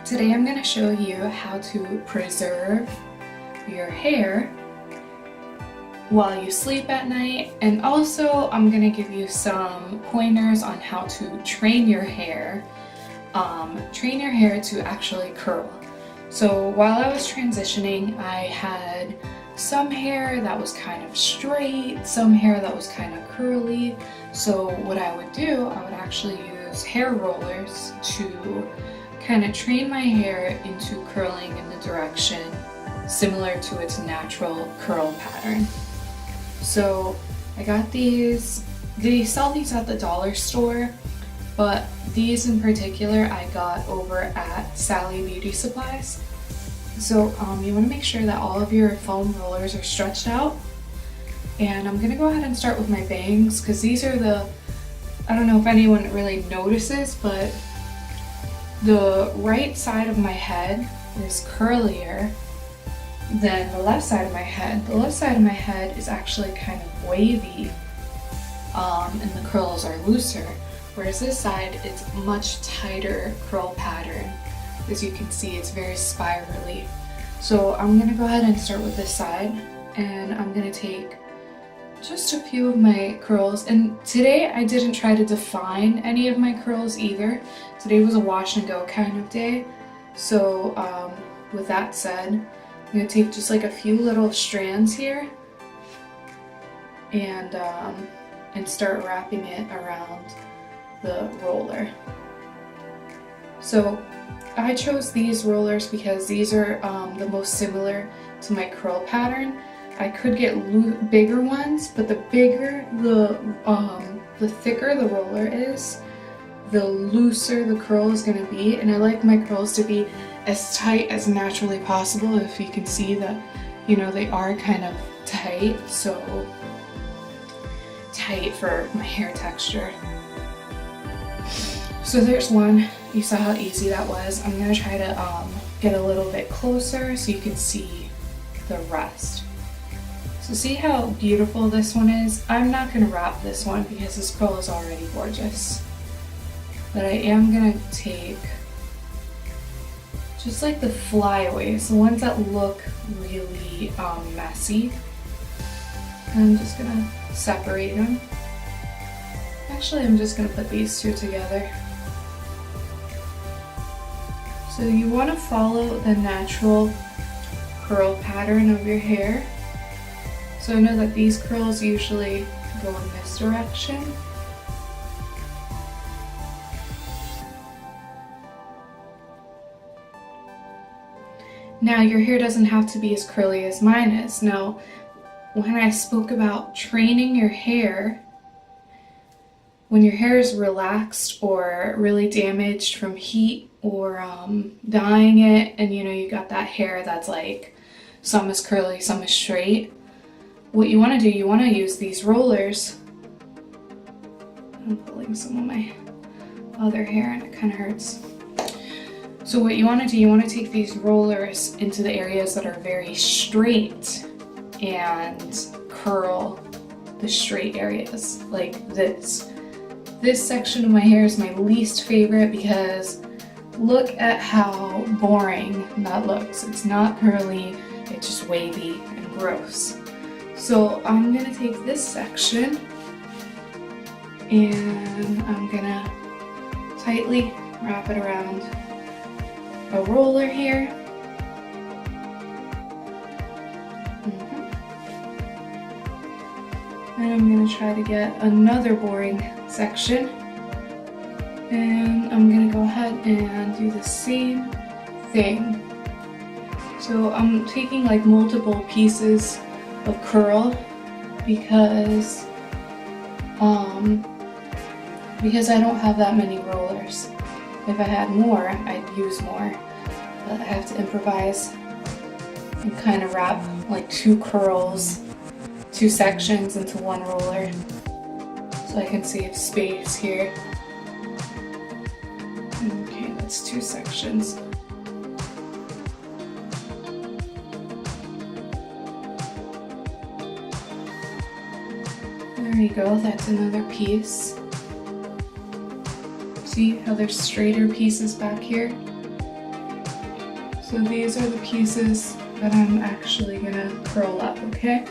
Today I'm going to show you how to preserve your hair while you sleep at night, and also I'm going to give you some pointers on how to train your hair to actually curl. So while I was transitioning, I had some hair that was kind of straight, some hair that was kind of curly. So what I would do, I would actually use hair rollers to kind of train my hair into curling in the direction similar to its natural curl pattern. So I got these, they sell these at the dollar store, but these in particular I got over at Sally Beauty Supplies. So you want to make sure that all of your foam rollers are stretched out. And I'm going to go ahead and start with my bangs, because these are I don't know if anyone really notices, but the right side of my head is curlier than the left side of my head. The left side of my head is actually kind of wavy, and the curls are looser, whereas this side it's much tighter curl pattern. As you can see, it's very spirally. So I'm going to go ahead and start with this side, and I'm going to take just a few of my curls. And today I didn't try to define any of my curls either. Today was a wash and go kind of day. So with that said, I'm going to take just like a few little strands here and start wrapping it around the roller. So I chose these rollers because these are the most similar to my curl pattern. I could get bigger ones, but the bigger the thicker the roller is, the looser the curl is going to be. And I like my curls to be as tight as naturally possible. If you can see that, you know, they are kind of tight, so tight for my hair texture. So there's one. You saw how easy that was. I'm going to try to get a little bit closer so you can see the rest. So see how beautiful this one is? I'm not going to wrap this one because this curl is already gorgeous. But I am going to take just like the flyaways, the ones that look really messy. And I'm just going to separate them. Actually, I'm just going to put these two together. So you want to follow the natural curl pattern of your hair. So I know that these curls usually go in this direction. Now your hair doesn't have to be as curly as mine is. Now, when I spoke about training your hair, when your hair is relaxed or really damaged from heat or dyeing it, and you know you got that hair that's like some is curly, some is straight, what you want to do, you want to use these rollers. I'm pulling some of my other hair and it kind of hurts. So what you want to do, you want to take these rollers into the areas that are very straight and curl the straight areas like this. This section of my hair is my least favorite because look at how boring that looks. It's not curly, it's just wavy and gross. So I'm going to take this section and I'm going to tightly wrap it around a roller here. And I'm going to try to get another boring section. And I'm going to go ahead and do the same thing. So I'm taking like multiple pieces of curl because I don't have that many rollers. If I had more, I'd use more, but I have to improvise and kind of wrap like two sections into one roller so I can save space here. Okay, that's two sections. There you go, that's another piece. See how there's straighter pieces back here? So these are the pieces that I'm actually gonna curl up, okay?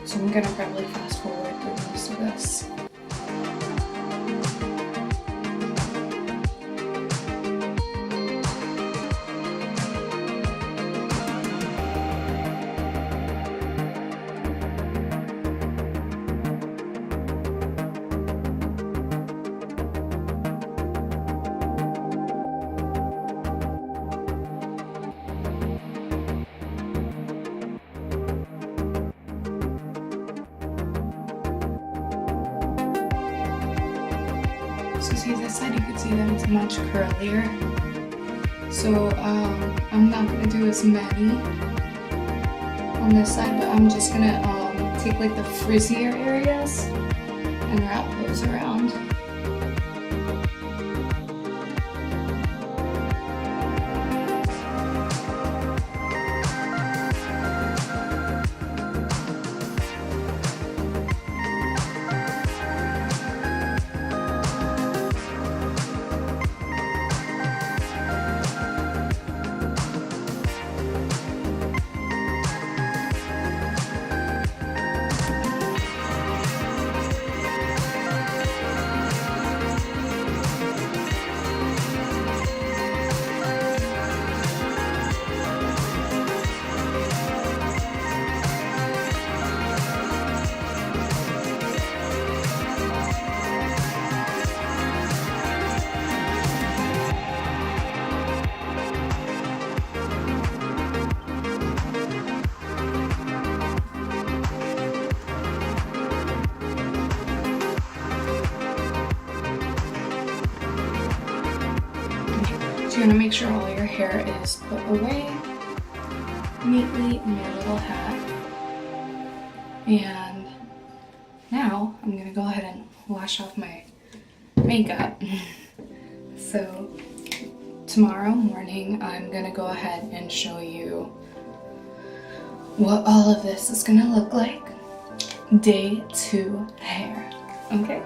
So I'm gonna probably fast forward through most of this. So see this side, you can see that it's much curlier. So I'm not gonna do as many on this side, but I'm just gonna take like the frizzier areas and wrap those around. So you're gonna make sure all your hair is put away neatly in your little hat. And now I'm gonna go ahead and wash off my makeup. So tomorrow morning I'm gonna go ahead and show you what all of this is gonna look like. Day 2 hair, okay?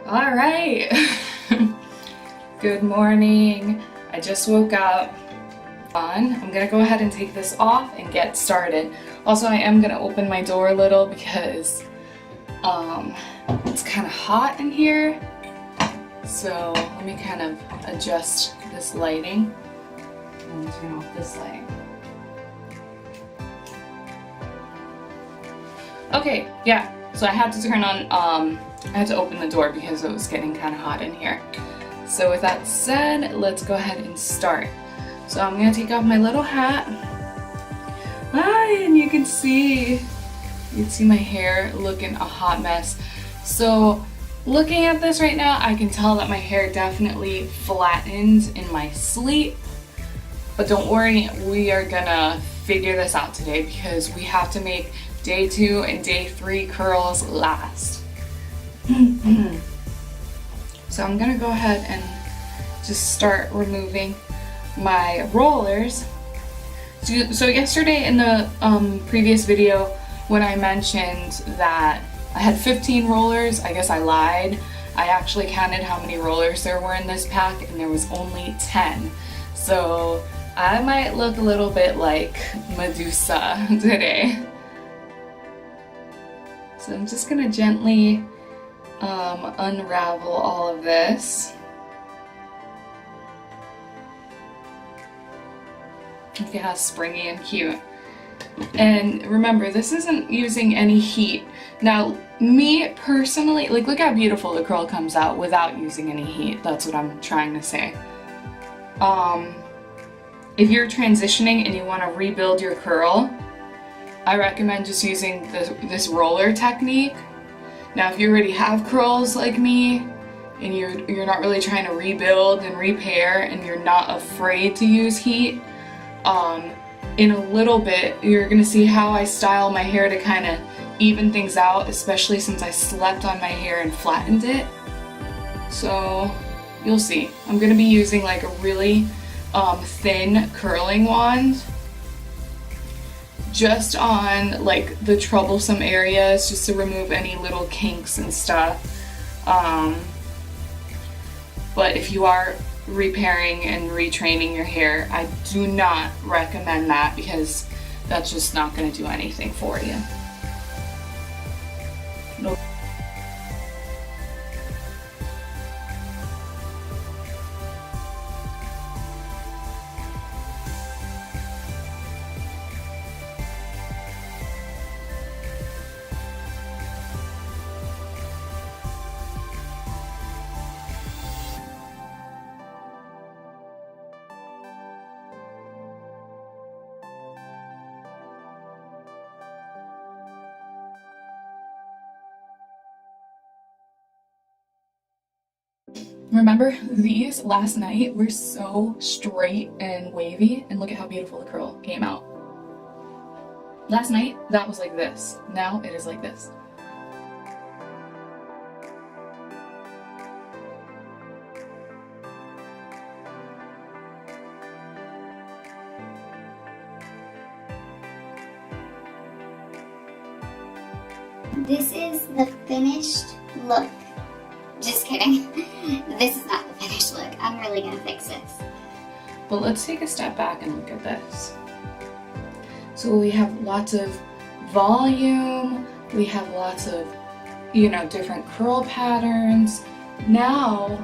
All right. Good morning. I just woke up. I'm gonna go ahead and take this off and get started. Also, I am gonna open my door a little because it's kind of hot in here. So let me kind of adjust this lighting and turn off this light. Okay, yeah. So I had to turn on. I had to open the door because it was getting kind of hot in here. So with that said, let's go ahead and start. So I'm gonna take off my little hat. And you can see my hair looking a hot mess. So looking at this right now, I can tell that my hair definitely flattens in my sleep. But don't worry, we are gonna figure this out today because we have to make day 2 and day 3 curls last. So I'm gonna go ahead and just start removing my rollers. So yesterday in the previous video when I mentioned that I had 15 rollers, I guess I lied. I actually counted how many rollers there were in this pack and there was only 10. So I might look a little bit like Medusa today. So I'm just gonna gently unravel all of this. Look at how springy and cute. And remember, this isn't using any heat. Now, me personally, like, look how beautiful the curl comes out without using any heat. That's what I'm trying to say. If you're transitioning and you want to rebuild your curl, I recommend just using this roller technique. Now, if you already have curls like me, and you're not really trying to rebuild and repair, and you're not afraid to use heat, in a little bit, you're gonna see how I style my hair to kind of even things out, especially since I slept on my hair and flattened it. So you'll see. I'm gonna be using like a really thin curling wand just on like the troublesome areas, just to remove any little kinks and stuff. But if you are repairing and retraining your hair, I do not recommend that because that's just not going to do anything for you. Nope. Remember, these last night were so straight and wavy, and look at how beautiful the curl came out. Last night, that was like this. Now it is like this. This is the finished look. Just kidding. This is not the finished look. I'm really gonna fix this. But let's take a step back and look at this. So we have lots of volume, we have lots of, different curl patterns. Now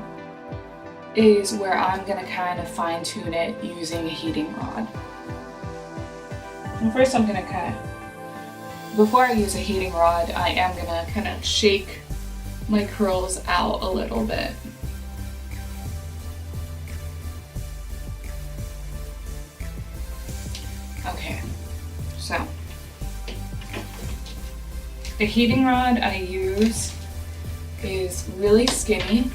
is where I'm gonna kind of fine tune it using a heating rod. And first I'm gonna before I use a heating rod, I am gonna kind of shake my curls out a little bit. Okay, so the heating rod I use is really skinny.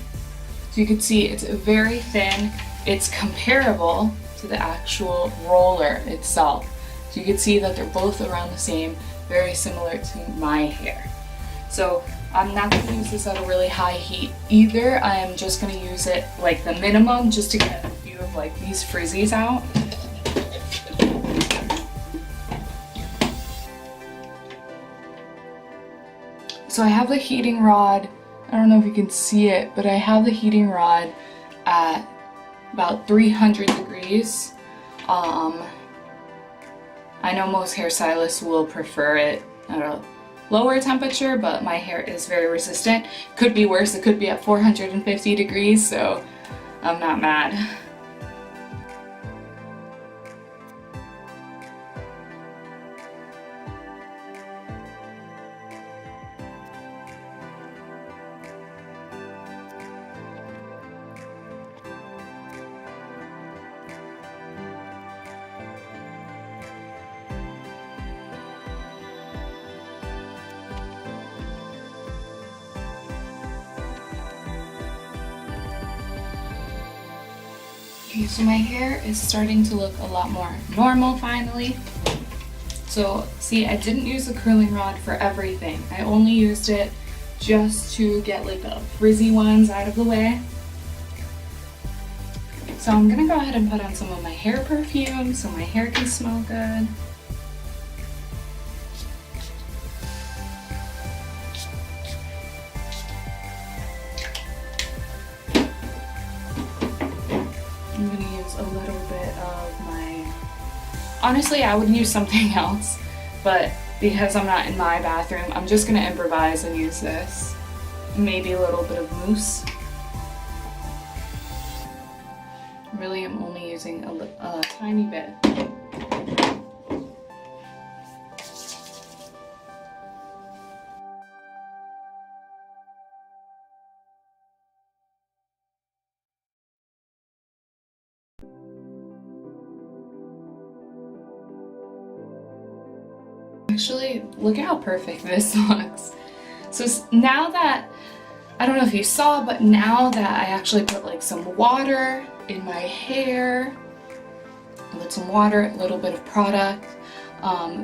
So you can see it's very thin. It's comparable to the actual roller itself. So you can see that they're both around the same, very similar to my hair. So I'm not going to use this at a really high heat either. I am just going to use it like the minimum just to get a few of like these frizzies out. So I have the heating rod, I don't know if you can see it, but I have the heating rod at about 300 degrees. I know most hairstylists will prefer it at a lower temperature, but my hair is very resistant. Could be worse, it could be at 450 degrees, so I'm not mad. Okay, so my hair is starting to look a lot more normal finally. So see, I didn't use the curling rod for everything. I only used it just to get like the frizzy ones out of the way. So I'm gonna go ahead and put on some of my hair perfume so my hair can smell good. I'm gonna use a little bit of my, honestly I would use something else, but because I'm not in my bathroom, I'm just gonna improvise and use this. Maybe a little bit of mousse. Really, I'm only using a tiny bit. Actually, look at how perfect this looks. So now that, I don't know if you saw, but now that I actually put like some water in my hair, with some water, a little bit of product,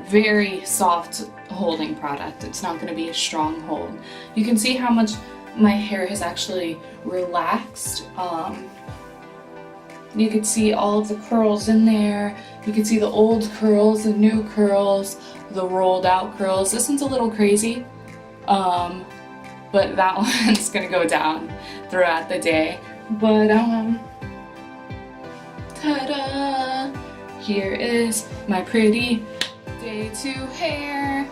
very soft holding product. It's not going to be a strong hold. You can see how much my hair has actually relaxed. You can see all of the curls in there. You can see the old curls, the new curls, the rolled out curls. This one's a little crazy, but that one's gonna go down throughout the day. But ta-da! Here is my pretty day 2 hair.